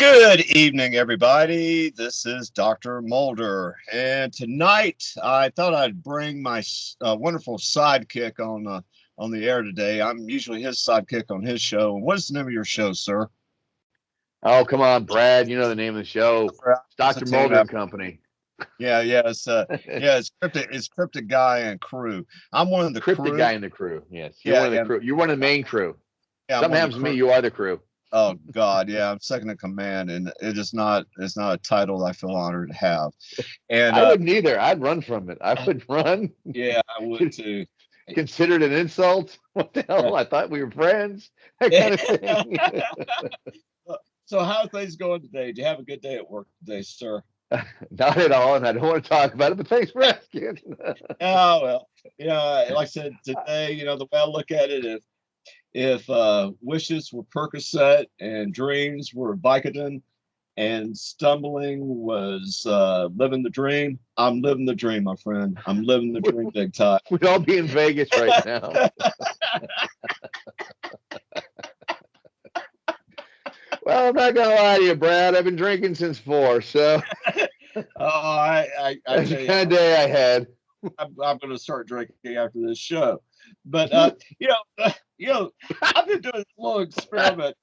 Good evening, everybody. This is Dr. Mulder, and tonight I thought I'd bring my wonderful sidekick on the air today. I'm usually his sidekick on his show. What is the name of your show, sir? Oh, come on, Brad. You know the name of the show. It's It's a Dr. team Mulder and effort. Company. It's cryptic guy and crew. I'm one of the Cryptic crew. guy in the crew. Yes, you're Yeah, one of the yeah, crew. You're one of the main crew. yeah. I'm Something one of the happens to me, crew. you are the crew. Oh God, yeah. I'm second in command, and it's not a title I feel honored to have. And I wouldn't either. I'd run from it. I would run. yeah, I would too. Consider it an insult. What the hell? I thought we were friends. That kind of thing. So how are things going today? Did you have a good day at work today, sir? Not at all, and I don't want to talk about it. But thanks for asking. Oh well, like I said today, the way I look at it, if wishes were Percocet and dreams were Vicodin and stumbling was living the dream, I'm living the dream, my friend. I'm living the dream big time. We'd all be in Vegas right now. Well, I'm not gonna lie to you, Brad. I've been drinking since 4, so Oh, I that's tell the you, kind of day I had. I'm going to start drinking after this show. But I've been doing this little experiment.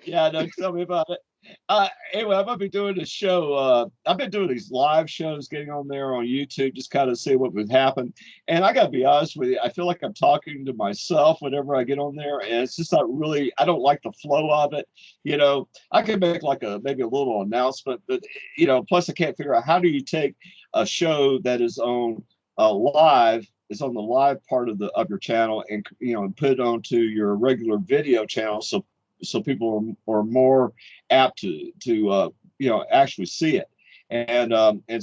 Yeah, no, tell me about it. Anyway, I'm gonna be doing a show. I've been doing these live shows, getting on there on YouTube, just kind of see what would happen. And I gotta be honest with you, I feel like I'm talking to myself whenever I get on there, and it's just not really. I don't like the flow of it. I can make like maybe a little announcement, but plus I can't figure out how do you take a show that is on live. Is on the live part of your channel, and and put it onto your regular video channel, so people are more apt to actually see it. And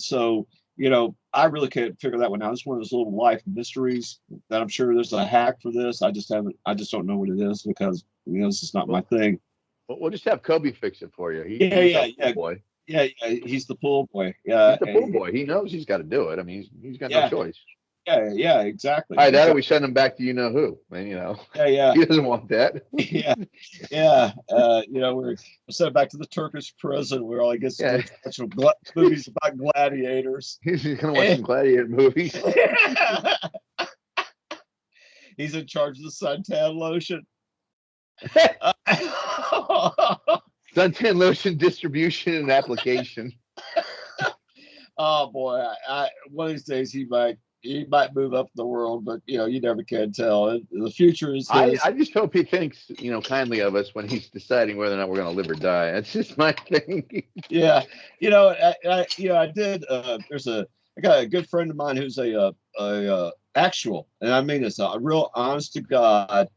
so I really can't figure that one out. It's one of those little life mysteries that I'm sure there's a hack for this. I just don't know what it is because this is not my Well, thing. we'll just have Kobe fix it for you. Yeah, He's our yeah, pool yeah, boy. yeah. He's the pool boy. He's the pool boy. He knows he's got to do it. I mean, he's got no Yeah, choice. yeah. Exactly, Either that or we exactly. send him back to you know who. And Yeah, yeah. he doesn't want that. Yeah, yeah. We're sent back to the Turkish prison where all he gets to do Yeah, is watch movies about gladiators. he's gonna watch And some gladiator movies. he's in charge of the suntan lotion. Uh, Suntan lotion distribution and application. oh boy, one of these days he might move up the world, but you never can tell. The future is his. I just hope he thinks kindly of us when he's deciding whether or not we're gonna live or die. That's just my thing. Yeah, I did. I got a good friend of mine who's a actual, and I mean this, a real honest to God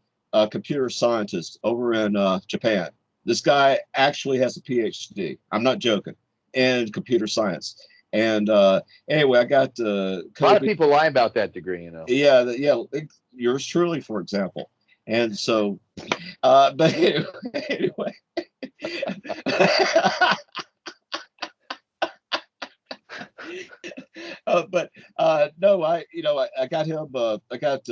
computer scientist over in Japan. This guy actually has a PhD. I'm not joking, in computer science. And anyway, I got A lot of Kobe. people lie about that degree. Yeah, yours truly, for example. And so, but anyway. But no, I got him. I got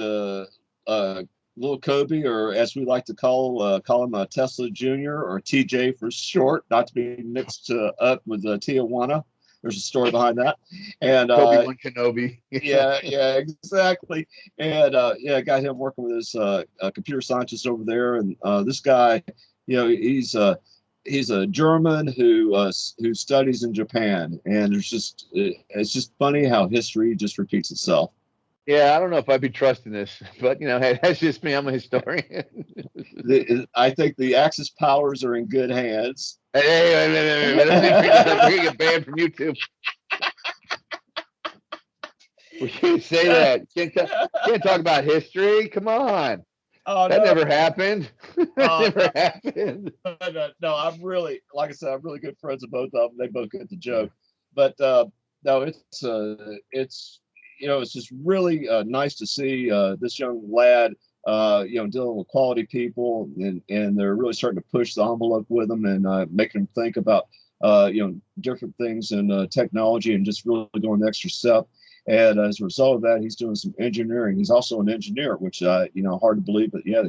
little Kobe, or as we like to call him, Tesla Junior, or TJ for short, not to be mixed up with Tijuana. There's a story behind that, and Kobe One Kenobi. yeah, exactly. And I got him working with this computer scientist over there, and this guy, he's a German who studies in Japan, and it's just funny how history just repeats itself. Yeah, I don't know if I'd be trusting this, but hey, that's just me. I'm a historian. I think the Axis powers are in good hands. Hey, let's see, bring this up. We're gonna get banned from YouTube. We can't say that. Can't talk about history. Come on, Oh that no! never happened. That Oh never happened. no! I'm really, like I said, I'm really good friends with both of them. They both get the joke, but no, it's just really nice to see this young lad, dealing with quality people, and they're really starting to push the envelope with them and making them think about different things in technology and just really going the extra step. And as a result of that, he's doing some engineering. He's also an engineer, which hard to believe, but yeah,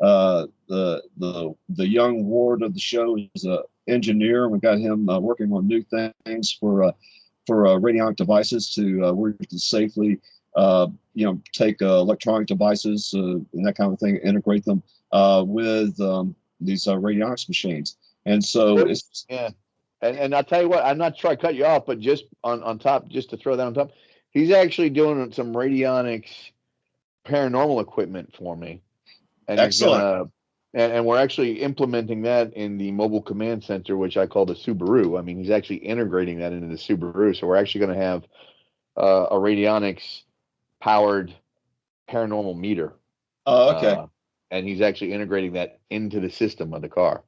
the young ward of the show is a engineer. We got him working on new things for radionic devices to where you can safely take electronic devices and that kind of thing, integrate them with these radionics machines. And so it's yeah. And I'll tell you what, I'm not trying to cut you off, but just on top, just to throw that on top, he's actually doing some radionics paranormal equipment for me. And excellent. And we're actually implementing that in the mobile command center, which I call the Subaru. I mean, he's actually integrating that into the Subaru. So we're actually going to have a radionics powered paranormal meter. Oh, okay. And he's actually integrating that into the system of the car.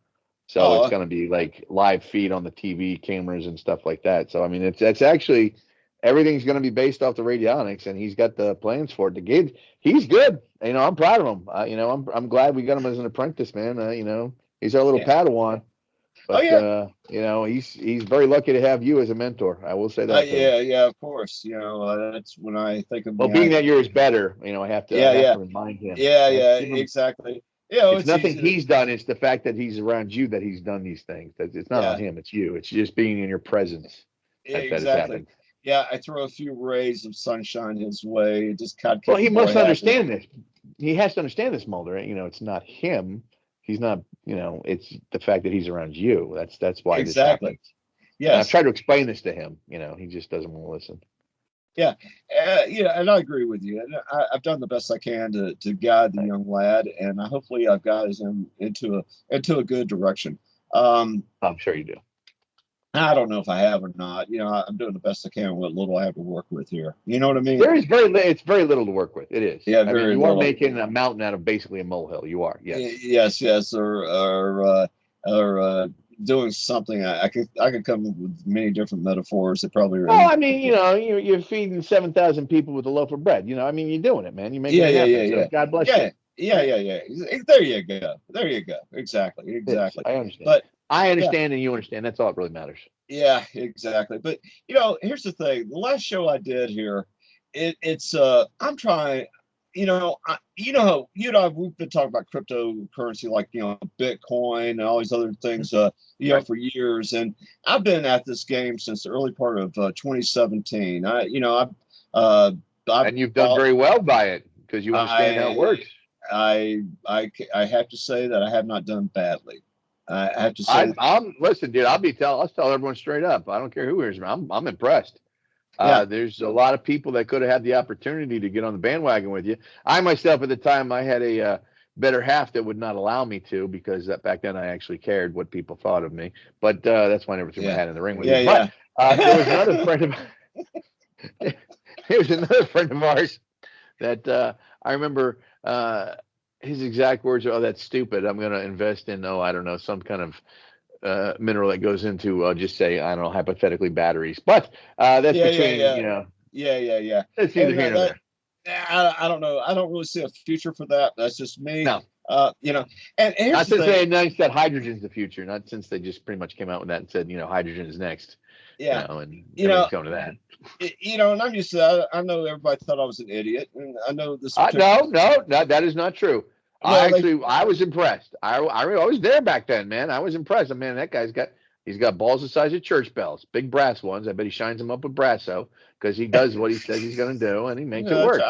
So it's going to be like live feed on the TV cameras and stuff like that. So, I mean, it's actually, everything's going to be based off the radionics, and he's got the plans for it. He's good. I'm proud of him. I'm glad we got him as an apprentice, man. He's our little Padawan. But he's very lucky to have you as a mentor. I will say that. Yeah, of course. That's when I think of. Well, being that yours better, I have to remind him. Yeah, exactly. It's nothing he's done. It's the fact that he's around you that he's done these things. It's not on him. It's you. It's just being in your presence. Exactly. Yeah, I throw a few rays of sunshine his way. Just kind of. Well, he must understand this. He has to understand this, Mulder. It's not him. He's not. It's the fact that he's around you. That's why this happens. Yeah, I've tried to explain this to him. He just doesn't want to listen. Yeah, and I agree with you. And I've done the best I can to guide the young lad, and hopefully I've guided him into a good direction. I'm sure you do. I don't know if I have or not. I'm doing the best I can with what little I have to work with here. You know what I mean? It's very little to work with. It is. Yeah, very you little. are making a mountain out of basically a molehill. You are. Yes. Yes. Or doing something. I could come up with many different metaphors that probably are. Well, I mean, you're feeding 7,000 people with a loaf of bread. You're doing it, man. You make it happen. So God bless you. Yeah. There you go. Exactly. Yes, I understand. But I understand and you understand. That's all that really matters. Yeah, exactly. But here's the thing. The last show I did here, it's I'm trying. How you and I, we've been talking about cryptocurrency, like Bitcoin and all these other things, for years. And I've been at this game since the early part of 2017. And you've done very well by it because you understand how it works. I have to say that I have not done badly. I have to say. Listen, dude. I'll tell everyone straight up. I don't care who hears me. I'm impressed. There's a lot of people that could have had the opportunity to get on the bandwagon with you. I myself, at the time, I had a better half that would not allow me to, because back then I actually cared what people thought of me. But that's why I never threw my hat in the ring with you. But there was another friend of there was another friend of ours that I remember. His exact words are, "Oh, that's stupid. I'm going to invest in, I don't know, some kind of mineral that goes into, just say, I don't know, hypothetically batteries." But that's between, Yeah. It's neither here nor there. I don't know. I don't really see a future for that. That's just me. No. And here's not since they announced that hydrogen's the future. Not since they just pretty much came out with that and said, hydrogen is next. Yeah. And going to that. And I'm used to. I know everybody thought I was an idiot, and I know this. No, that is not true. Well, I was impressed. I was there back then, man. I was impressed. Man, that guy's got balls the size of church bells, big brass ones. I bet he shines them up with Brasso, because he does what he says he's going to do, and he makes it work.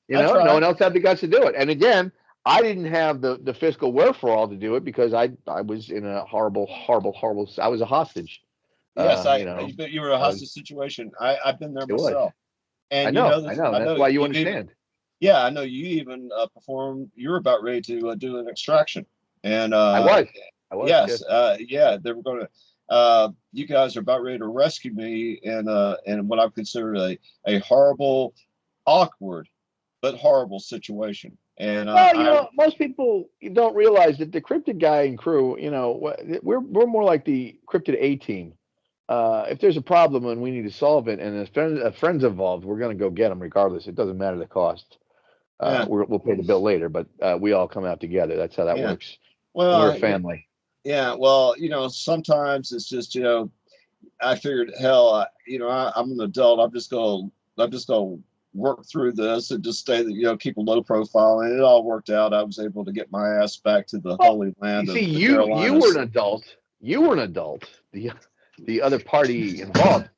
No one else had the guts to do it. And again, I didn't have the fiscal wherewithal to do it, because I was in a horrible. I was a hostage. Yes, you were a hostage situation. I've been there myself. And I know. That's why you understand. Yeah, I know you even performed. You were about ready to do an extraction, and I was. Yes, they were going to. You guys are about ready to rescue me in what I consider a horrible, awkward, but horrible situation. And most people don't realize that the Cryptid guy and crew, we're more like the Cryptid A team. If there's a problem and we need to solve it, and a friend's involved, we're going to go get them regardless. It doesn't matter the cost. We'll pay the bill later, but we all come out together. That's how that works. Well, we're a family. Yeah. Well, sometimes it's just, I figured, hell, I'm an adult. I'm just going to work through this and just stay, keep a low profile. And it all worked out. I was able to get my ass back to the Well, holy you land see, of the you were an Carolinas. adult. You were an adult. The other party involved,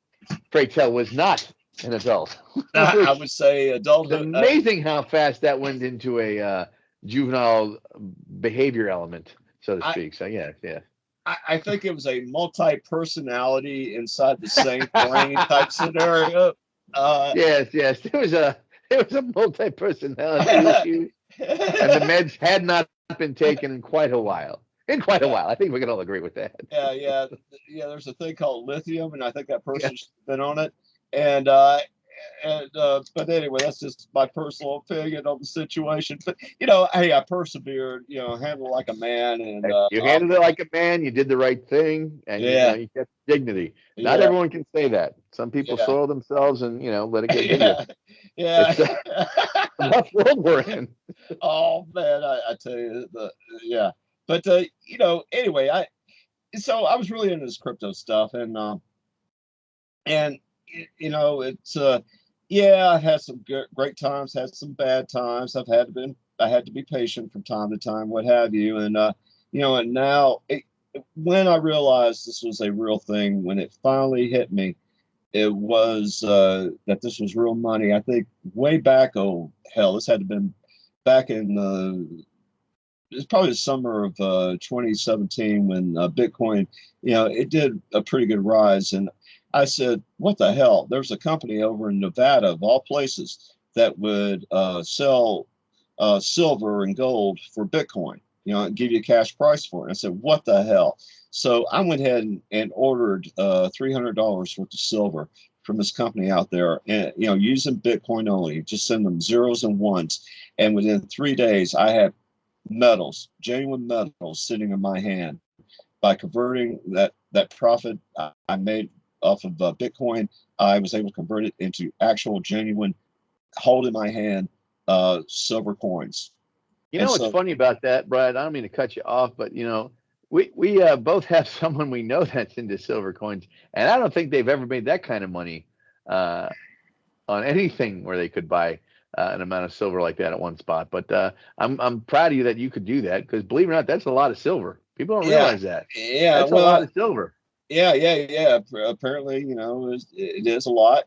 pray tell, was not an adult. I Which would say is adulthood. amazing how fast that went into a juvenile behavior element, so to I, speak. So yeah, yeah. I think it was a multi-personality inside the same brain type scenario. Uh, Yes, yes. There was a multi-personality issue, and the meds had not been taken in quite a while. In quite a yeah, while. I think we can all agree with that. yeah. There's a thing called lithium, and I think that Yeah. person's been on it. And but anyway, that's just my personal opinion on the situation. But hey, I persevered. Handled like a man, and You handled it like a man. You did the right thing, and yeah, you kept dignity. Not yeah, everyone can say that. Some people yeah, soil themselves and let it get to you. yeah, yeah. It's a rough world we're in. Oh man, I tell you, yeah. But anyway, I was really into this crypto stuff, and it's yeah, I've had some great times, had some bad times. I had to be patient from time to time, what have you. And and now when I realized this was a real thing, when it finally hit me, it was that this was real money. I think way back, oh hell, this had to been back in it's probably the summer of 2017 when Bitcoin, it did a pretty good rise. And I said, what the hell? There's a company over in Nevada, of all places, that would sell silver and gold for Bitcoin, and give you a cash price for it. I said, what the hell? So I went ahead and ordered $300 worth of silver from this company out there, and using Bitcoin only, just send them zeros and ones. And within 3 days, I had metals, genuine metals, sitting in my hand. By converting that profit I made off of Bitcoin, I was able to convert it into actual, genuine, hold in my hand silver coins. You And know what's so, funny about that, Brad? I don't mean to cut you off, but we both have someone we know that's into silver coins, and I don't think they've ever made that kind of money uh, on anything where they could buy an amount of silver like that at one spot. But I'm proud of you that you could do that, because believe it or not, that's a lot of silver. People don't yeah, realize that. yeah, That's a lot well, of silver. yeah. Apparently, it is a lot.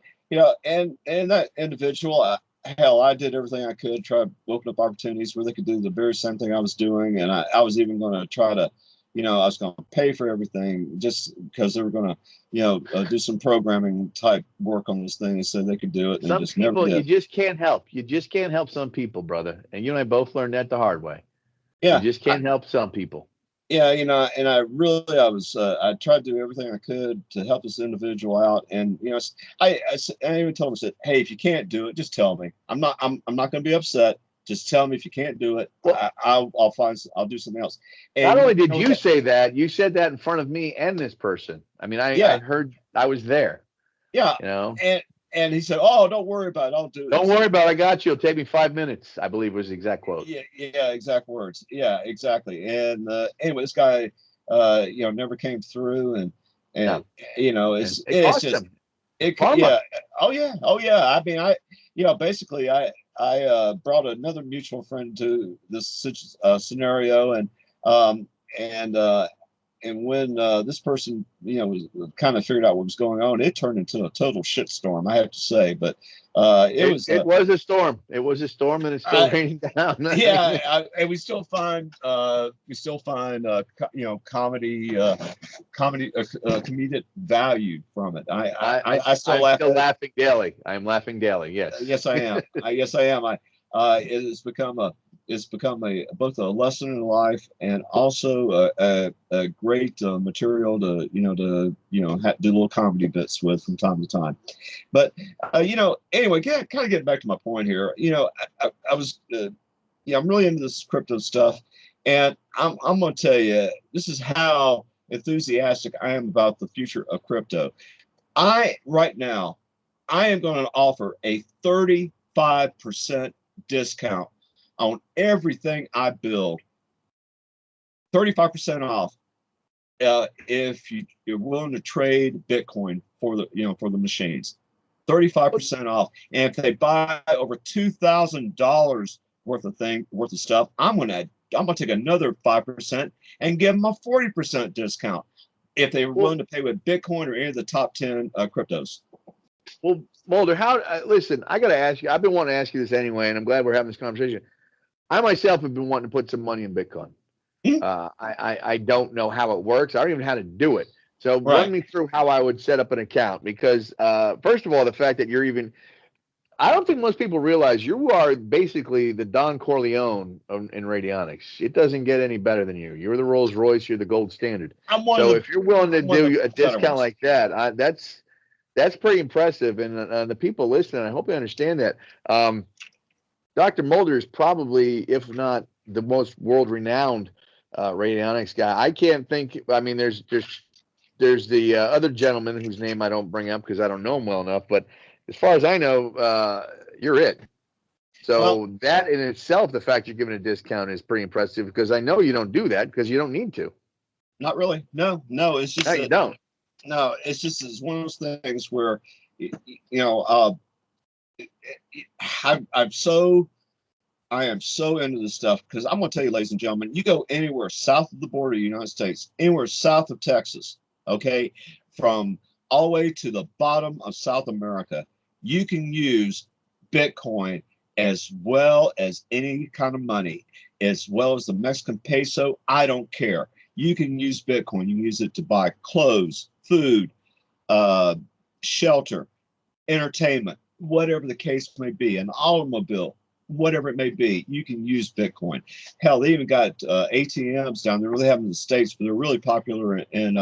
And that individual, hell, I did everything I could, try to open up opportunities where they could do the very same thing I was doing, and I was even going to try to, I was going to pay for everything just because they were going to, do some programming type work on this thing, and said they could do it, and they Some just never people you did. just can't help. You just can't help some people, brother. And you and I both learned that the hard way. You Yeah, just can't help some people. yeah, and I tried to do everything I could to help this individual out. And I even told him, I said, hey, if you can't do it, just tell me. I'm not going to be upset. Just tell me if you can't do it. Well, I'll do something else. not And only did what you say that, you said that in front of me and this person. I mean, I yeah, heard, I was there. yeah. You know, And he said, oh, don't worry about it, I'll do don't this. worry about it. I got you. It'll take me 5 minutes, I believe was the exact quote. Yeah, exact words. Yeah, exactly. And anyway, this guy never came through. And No, and it it's cost just them. It's it karma. yeah. Oh yeah. I mean, basically, I brought another mutual friend to this scenario. Um and and when this person, was kind of figured out what was going on, it turned into a total shitstorm, I have to say. But it It was it was a storm. It was a storm, and it's still I, raining down. I mean, yeah, and we still find comedic value from it. I still I'm laugh still at it. laughing daily. I'm laughing daily. Yes. Yes, I am. Yes, I am. It has become a both a lesson in life, and also a great material to do little comedy bits with from time to time. But anyway, kind of getting back to my point here. I was I'm really into this crypto stuff, and I'm going to tell you, this is how enthusiastic I am about the future of crypto. Right now, I am going to offer a 35% discount on everything I build. 35% off if you're willing to trade Bitcoin for the machines. 35% off. And if they buy over $2,000 worth of stuff, I'm gonna take another 5% and give them a 40% discount if they were willing to pay with Bitcoin or any of the top 10 cryptos. Well, Mulder, listen, I got to ask you, I've been wanting to ask you this anyway, and I'm glad we're having this conversation. I myself have been wanting to put some money in Bitcoin. I don't know how it works. I don't even know how to do it. So run me through how I would set up an account, because first of all, the fact that I don't think most people realize you are basically the Don Corleone in radionics. It doesn't get any better than you. You're the Rolls Royce. You're the gold standard. So if you're willing to do a discount like that, that's pretty impressive. And the people listening, I hope they understand that. Dr. Mulder is probably, if not the most world-renowned radionics guy. I can't think. I mean, there's the other gentleman whose name I don't bring up because I don't know him well enough. But as far as I know, you're it. So that in itself, the fact you're giving a discount is pretty impressive, because I know you don't do that because you don't need to. Not really. No. It's just you don't. No, it's one of those things where, I am so into this stuff, because I'm going to tell you, ladies and gentlemen, you go anywhere south of the border of the United States, anywhere south of Texas, okay, from all the way to the bottom of South America, you can use Bitcoin as well as any kind of money, as well as the Mexican peso. I don't care. You can use Bitcoin. You can use it to buy clothes, food, shelter, entertainment, whatever the case may be, an automobile, whatever it may be. You can use Bitcoin. Hell, they even got ATMs down there. They have them in the States, but they're really popular in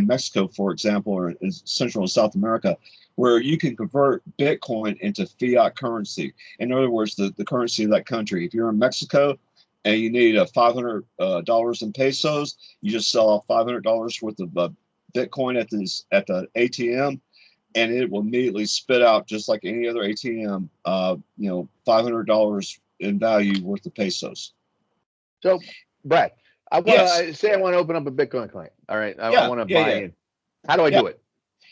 Mexico, for example, or in Central and South America, where you can convert Bitcoin into fiat currency. In other words, the currency of that country. If you're in Mexico and you need $500 in pesos, you just sell off $500 worth of Bitcoin at the ATM, and it will immediately spit out, just like any other ATM, $500 in value worth of pesos. So, Brad, I want to open up a Bitcoin client. All right, I want to buy in. How do I do it?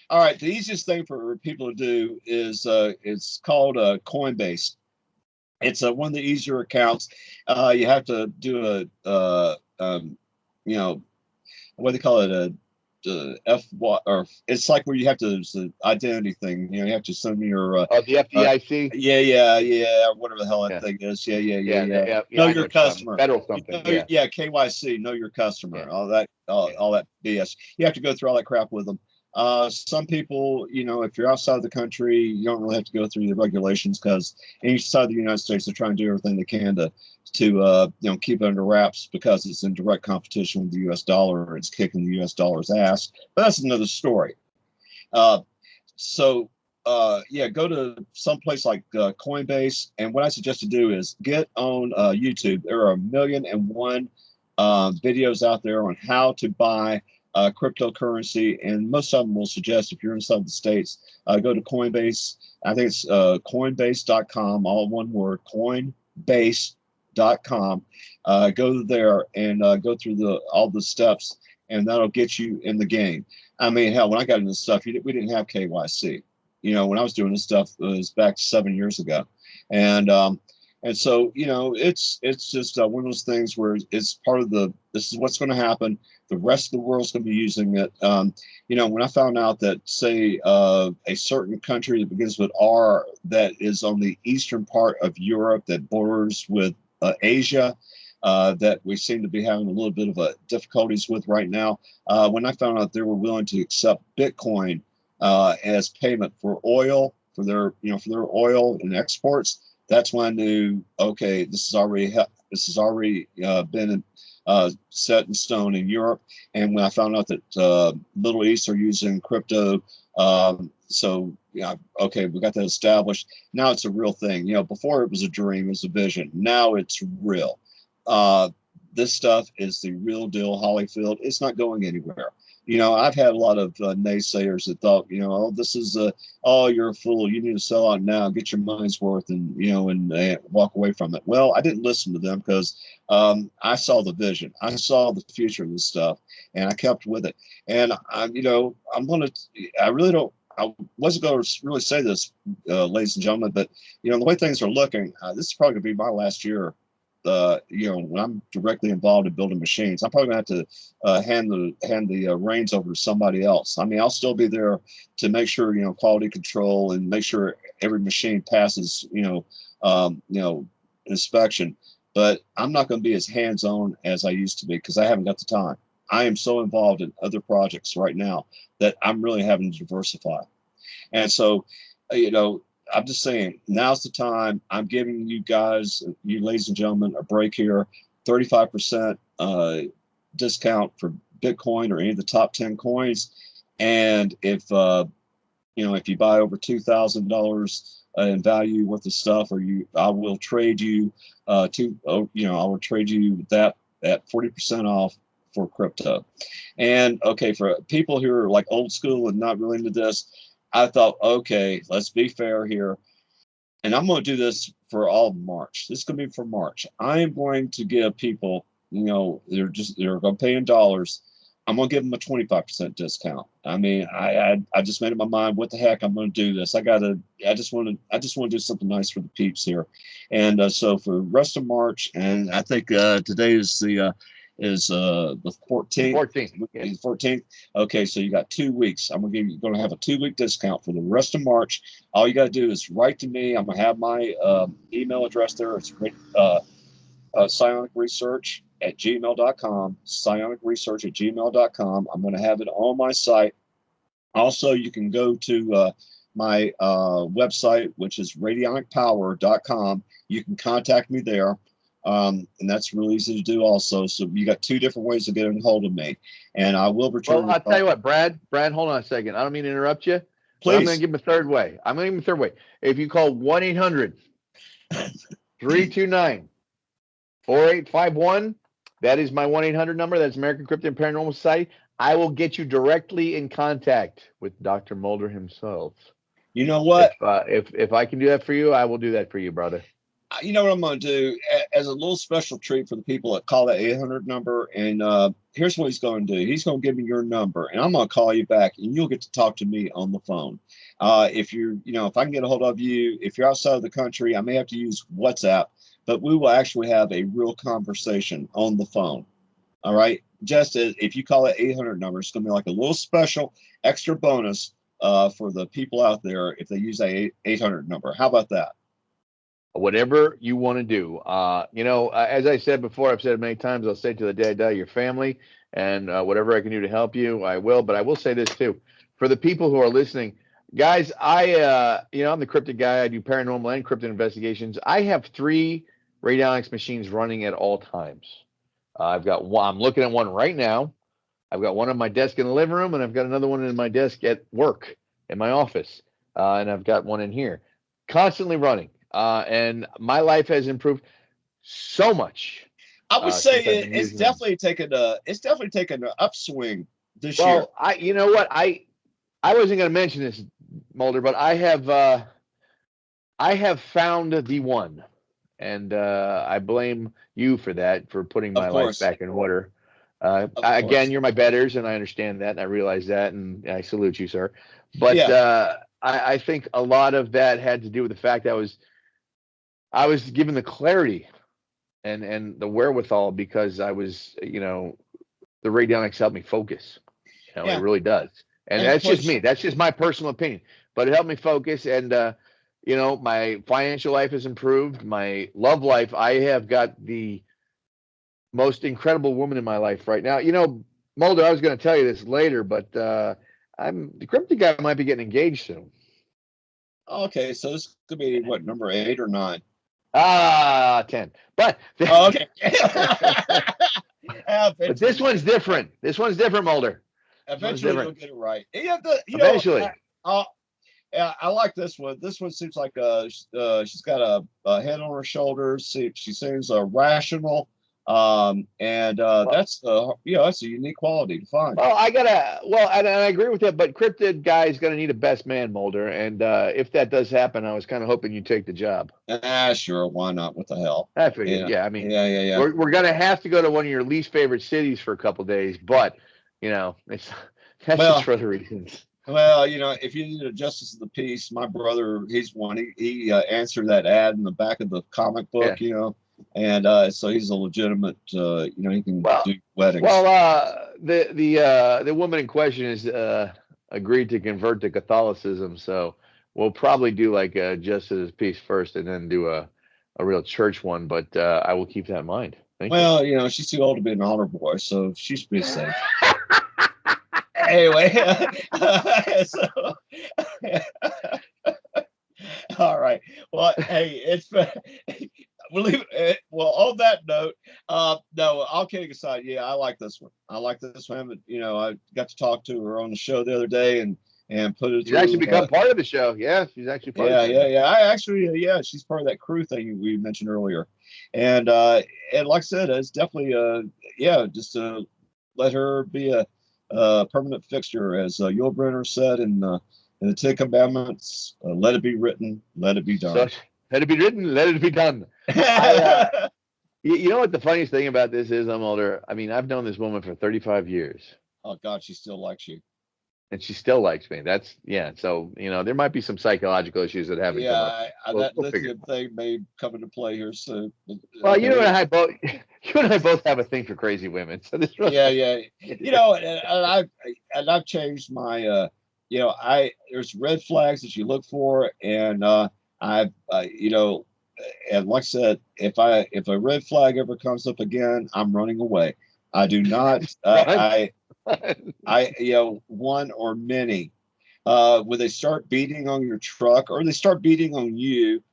All right, the easiest thing for people to do is it's called Coinbase. It's one of the easier accounts. You have to do what they call it, or it's like where you have to, it's the identity thing. You have to send me your the FDIC. Whatever the hell that thing is. Know your customer. Federal something. KYC. Know your customer. All that BS. You have to go through all that crap with them. Some people, if you're outside the country, you don't really have to go through the regulations, because inside the United States, they're trying to do everything they can to keep it under wraps, because it's in direct competition with the U.S. dollar. It's kicking the U.S. dollar's ass. But that's another story. Go to some place like Coinbase, and what I suggest to do is get on YouTube. There are 1,000,001 videos out there on how to buy cryptocurrency, and most of them will suggest, if you're inside the States, go to Coinbase. I think it's coinbase.com, all one word, coinbase.com. Go there and go through all the steps, and that'll get you in the game. I mean, hell, when I got into this stuff, we didn't have KYC. When I was doing this stuff, it was back 7 years ago. And so, it's just one of those things where it's part of this is what's going to happen. The rest of the world's going to be using it. When I found out that, say, a certain country that begins with R, that is on the eastern part of Europe, that borders with Asia, that we seem to be having a little bit of difficulties with right now. When I found out they were willing to accept Bitcoin as payment for oil, for their oil and exports, that's when I knew, okay, this has already been set in stone in Europe. And when I found out that Middle East are using crypto, okay, we got that established. Now it's a real thing. Before it was a dream, it was a vision. Now it's real. This stuff is the real deal, Holyfield. It's not going anywhere. I've had a lot of naysayers that thought, this is you're a fool. You need to sell out now, get your money's worth, and walk away from it. Well, I didn't listen to them, because I saw the vision. I saw the future of this stuff, and I kept with it. And I really don't. I wasn't going to really say this, ladies and gentlemen, but the way things are looking, this is probably going to be my last year. When I'm directly involved in building machines, I'm probably going to have to hand the reins over to somebody else. I mean, I'll still be there to make sure quality control and make sure every machine passes inspection. But I'm not going to be as hands-on as I used to be because I haven't got the time. I am so involved in other projects right now that I'm really having to diversify. And so, I'm just saying, now's the time. I'm giving you guys, you ladies and gentlemen, a break here. 35% discount for Bitcoin or any of the top 10 coins. And if you buy over $2,000 in value worth of stuff, I will trade you I will trade you that at 40% off for crypto. And okay, for people who are like old school and not really into this, I thought, okay, let's be fair here. And I'm going to do this for all of March. This is going to be for March. I am going to give people, they're going to pay in dollars. I'm going to give them a 25% discount. I mean, I just made up my mind. What the heck? I'm going to do this. I just want to do something nice for the peeps here. And so for the rest of March, and I think today is the 14th. 14th. Yeah. 14th. Okay, so you got 2 weeks. You're going to have a 2-week discount for the rest of March. All you got to do is write to me. I'm going to have my email address there. It's psionicresearch@gmail.com. psionicresearch@gmail.com. I'm going to have it on my site. Also, you can go to my website, which is radionicpower.com. You can contact me there. And that's really easy to do also. So you got 2 different ways of getting a hold of me. And I will return. Well, I'll tell you what, Brad, hold on a second. I don't mean to interrupt you. Please. I'm going to give him a third way. If you call 1-800-329-4851, that is my 1-800 number. That's American Cryptid and Paranormal Society. I will get you directly in contact with Dr. Mulder himself. You know what? If I can do that for you, I will do that for you, brother. You know what I'm going to do as a little special treat for the people that call that 800 number. And here's what he's going to do. He's going to give me your number and I'm going to call you back and you'll get to talk to me on the phone. If if I can get a hold of you, if you're outside of the country, I may have to use WhatsApp, but we will actually have a real conversation on the phone. All right. Just as if you call that 800 number, it's going to be like a little special extra bonus for the people out there if they use that 800 number. How about that? Whatever you want to do. As I said before, I've said it many times, I'll say to the day I die, your family, and whatever I can do to help you, I will. But I will say this too. For the people who are listening, guys, I'm the cryptid guy. I do paranormal and cryptid investigations. I have 3 radionics machines running at all times. I've got one. I'm looking at one right now. I've got one on my desk in the living room, and I've got another one in my desk at work in my office. And I've got one in here, constantly running. And my life has improved so much. I would say it's definitely taken an upswing this year. Well, you know what? I wasn't going to mention this, Mulder, but I have found the one, and I blame you for that, for putting my life back in order. Again, you're my betters, and I understand that, and I realize that, and I salute you, sir. But yeah. I think a lot of that had to do with the fact that I was given the clarity and the wherewithal because I was, the radionics helped me focus. It really does. And that's just me. That's just my personal opinion. But it helped me focus. And, my financial life has improved. My love life, I have got the most incredible woman in my life right now. Mulder, I was going to tell you this later, but the cryptid guy might be getting engaged soon. Okay, so this could be what, number 8 or 9? 10. But okay. But this one's different. This one's different, Mulder. Eventually you'll get it right. Eventually. I like this one. This one seems like she's got a head on her shoulders. She seems rational. That's a unique quality to find. Well, and I agree with that, but cryptid guy is going to need a best man, Mulder. And if that does happen, I was kind of hoping you'd take the job. Sure. Why not? What the hell? I figured. Yeah. I mean, yeah. We're going to have to go to one of your least favorite cities for a couple of days, but that's just for other reasons. Well, if you need a justice of the peace, my brother, he's one. He answered that ad in the back of the comic Yeah. book, and so he's a legitimate. He can Well, do weddings. well, the woman in question is agreed to convert to Catholicism, so we'll probably do like a justice of the peace first, and then do a real church one. But I will keep that in mind. Thank you. Well, she's too old to be an altar boy, so she should be safe. Anyway, so all right. Well, hey, we'll leave it. Well, on that note, no, all kidding aside, yeah, I like this one. I like this one. I got to talk to her on the show the other day and put it She's through. actually become part of the show. Yeah, she's actually part of it. Yeah. I actually, she's part of that crew thing we mentioned earlier, and like I said, it's definitely just to let her be a permanent fixture, as Yul Brynner said in the Ten Commandments. Let it be written, let it be done. So, let it be written, let it be done. You know what the funniest thing about this is? I'm older. I mean, I've known this woman for 35 years. Oh God, she still likes you. And she still likes me. That's So there might be some psychological issues that haven't come up. That lithium thing may come into play here soon. Well, you and I both have a thing for crazy women. So this really, and I've changed my there's red flags that you look for, and and like I said, if a red flag ever comes up again, I'm running away. I do not. One or many, when they start beating on your truck, or they start beating on you,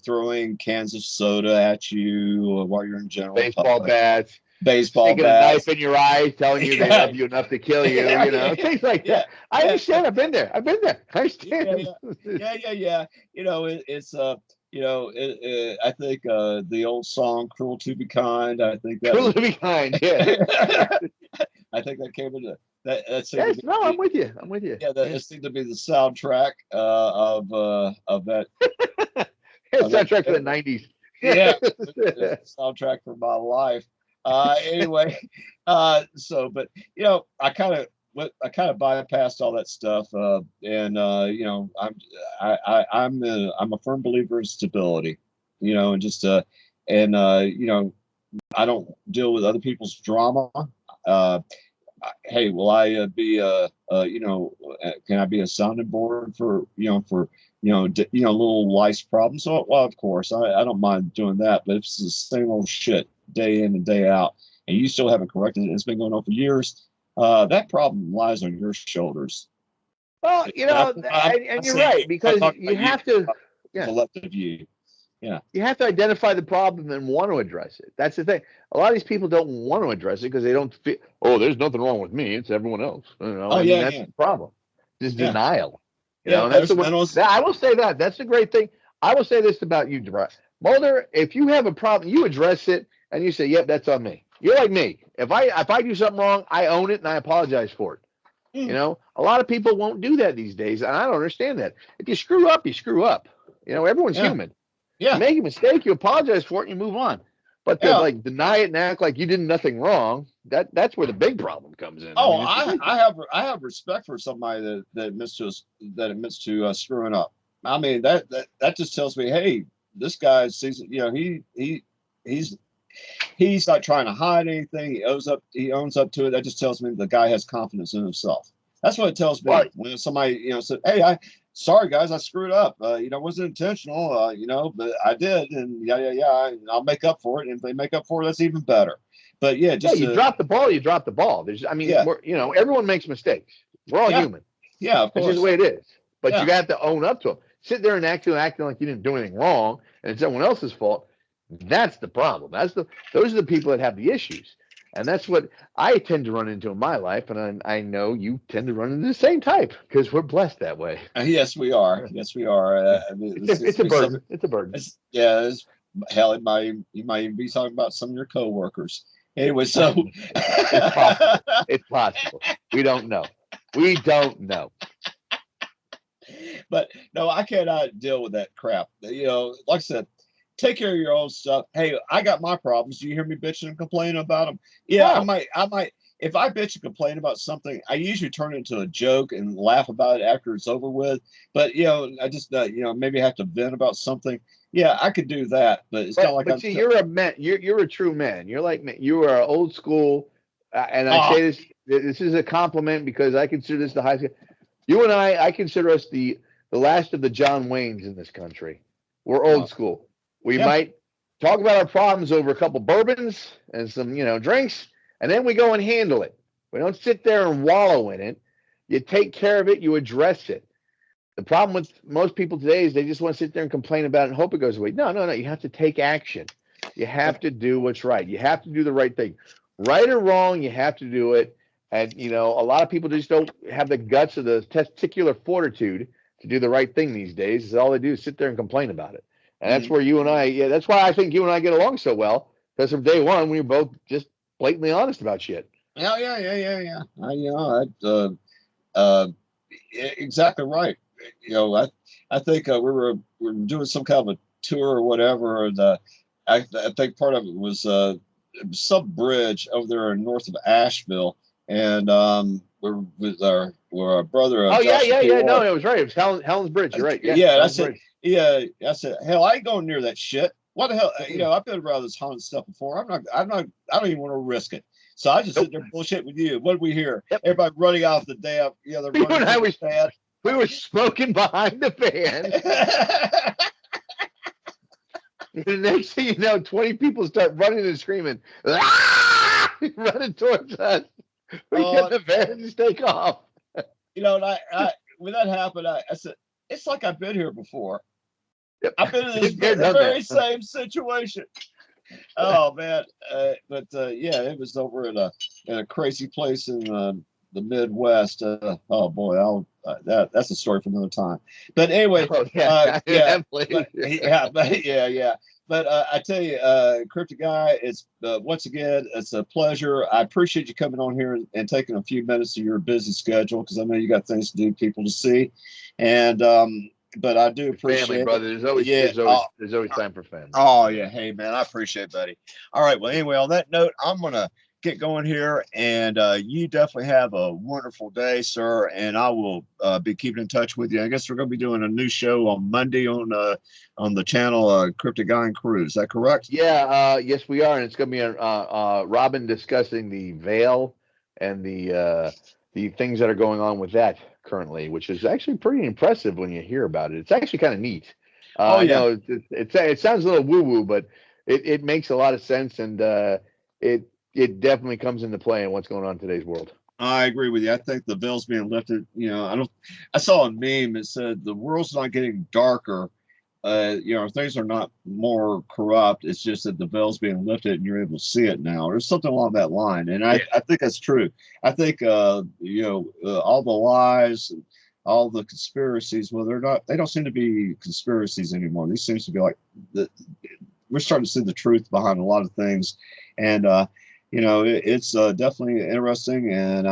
throwing cans of soda at you while you're in general baseball bats, sticking a knife in your eye, telling you they love you enough to kill you, things like that. I understand. I've been there. I understand. Yeah. It's I think the old song "Cruel to Be Kind." I think that "Cruel to Be Kind." Yeah. I think that came into that. I'm with you. Yeah, that seemed to be the soundtrack of that. Soundtrack for the '90s. Yeah, soundtrack for my life. Anyway, but I kind of bypassed all that stuff, and I'm a firm believer in stability, and just I don't deal with other people's drama. Hey, will I can I be a sounding board for little life problems? So, well, of course, I don't mind doing that, but if it's the same old shit day in and day out, and you still haven't corrected it, it's been going on for years, that problem lies on your shoulders. Well, and you're right, because you have to, collective view. Yeah. You have to identify the problem and want to address it. That's the thing. A lot of these people don't want to address it because they don't feel, there's nothing wrong with me. It's everyone else. That's the problem. Just denial. That's I will say that. That's the great thing. I will say this about you, Mulder. If you have a problem, you address it and you say, "Yep, that's on me." You're like me. If I do something wrong, I own it and I apologize for it. A lot of people won't do that these days, and I don't understand that. If you screw up, you screw up. Everyone's human. Yeah. You make a mistake, you apologize for it, and you move on. But to deny it and act like you did nothing wrong, that's where the big problem comes in. Oh, I have respect for somebody that admits to screwing up. I mean, that just tells me, hey, this guy sees it. He's not trying to hide anything. He owns up to it. That just tells me the guy has confidence in himself. That's what it tells me when somebody said, "Hey, sorry guys, I screwed up. It wasn't intentional. But I did, and I'll make up for it. And if they make up for it, that's even better." But you drop the ball. You drop the ball. Everyone makes mistakes. We're all human. Yeah, of course. That's just the way it is. But you got to own up to them. Sit there and acting like you didn't do anything wrong, and it's someone else's fault. That's the problem. Those are the people that have the issues. And that's what I tend to run into in my life, and I know you tend to run into the same type because we're blessed that way. Yes, we are. Yes, we are. It's a burden. It's a burden. Hell, you might even be talking about some of your coworkers. Anyway, so it's possible. It's possible. We don't know. But no, I cannot deal with that crap. Like I said, take care of your own stuff. Hey, I got my problems. Do you hear me bitching and complaining about them? Yeah, I might. if I bitch and complain about something, I usually turn it into a joke and laugh about it after it's over with. But I just maybe have to vent about something. Yeah, I could do that, but it's kind of like But see, you're a man. You're a true man. You're like me. You are old school, and I say this. This is a compliment because I consider this the highest. You and I consider us the last of the John Waynes in this country. We're old school. We might talk about our problems over a couple bourbons and some drinks, and then we go and handle it. We don't sit there and wallow in it. You take care of it. You address it. The problem with most people today is they just want to sit there and complain about it and hope it goes away. No. You have to take action. You have to do what's right. You have to do the right thing. Right or wrong, you have to do it. And, a lot of people just don't have the guts or the testicular fortitude to do the right thing these days. Is all they do is sit there and complain about it. And that's where you and I, that's why I think you and I get along so well. Because from day one, we were both just blatantly honest about shit. Yeah. Exactly right. I think we were doing some kind of a tour or whatever, and I think part of it was some bridge over there north of Asheville, and we're with our brother. Oh yeah. No, it was right. It was Helen's Bridge. You're right. Yeah. I said, hell, I ain't going near that shit. What the hell? I've been around this haunted stuff before. I don't even want to risk it. So I just sit there bullshit with you. What did we hear? Yep. Everybody running off the damn. We were smoking behind the van. The next thing you know, 20 people start running and screaming, running towards us. We get the van and just take off. And I when that happened, I said, it's like I've been here before. Yep. I've been in this very same situation. Oh man, it was over in a crazy place in the Midwest. Oh boy, that's a story for another time. But anyway, But I tell you, Cryptic Guy, it's once again, it's a pleasure. I appreciate you coming on here and taking a few minutes of your busy schedule because I know you got things to do, people to see, and but I do appreciate family, brother. There's always time for family. Oh yeah, hey man, I appreciate it, buddy. All right, well anyway, on that note, I'm gonna get going here, and you definitely have a wonderful day, sir. And I will be keeping in touch with you. I guess we're going to be doing a new show on Monday on the channel Cryptic Guy and Crew. Is that correct? Yeah, yes, we are, and it's going to be Robin discussing the veil and the things that are going on with that currently, which is actually pretty impressive when you hear about it. It's actually kind of neat. I know it sounds a little woo-woo, but it makes a lot of sense, and it definitely comes into play in what's going on in today's world. I agree with you. I think the veil's being lifted. I saw a meme that said the world's not getting darker. Things are not more corrupt. It's just that the veil's being lifted and you're able to see it now. There's something along that line. And I think that's true. I think, all the lies, all the conspiracies, well, they don't seem to be conspiracies anymore. These seems to be like we're starting to see the truth behind a lot of things. And, it's definitely interesting, and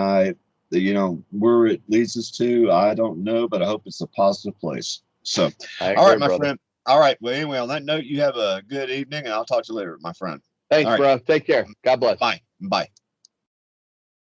where it leads us to, I don't know, but I hope it's a positive place. So, all right, my friend. All right. Well, anyway, on that note, you have a good evening, and I'll talk to you later, my friend. Thanks, bro. Take care. God bless. Bye.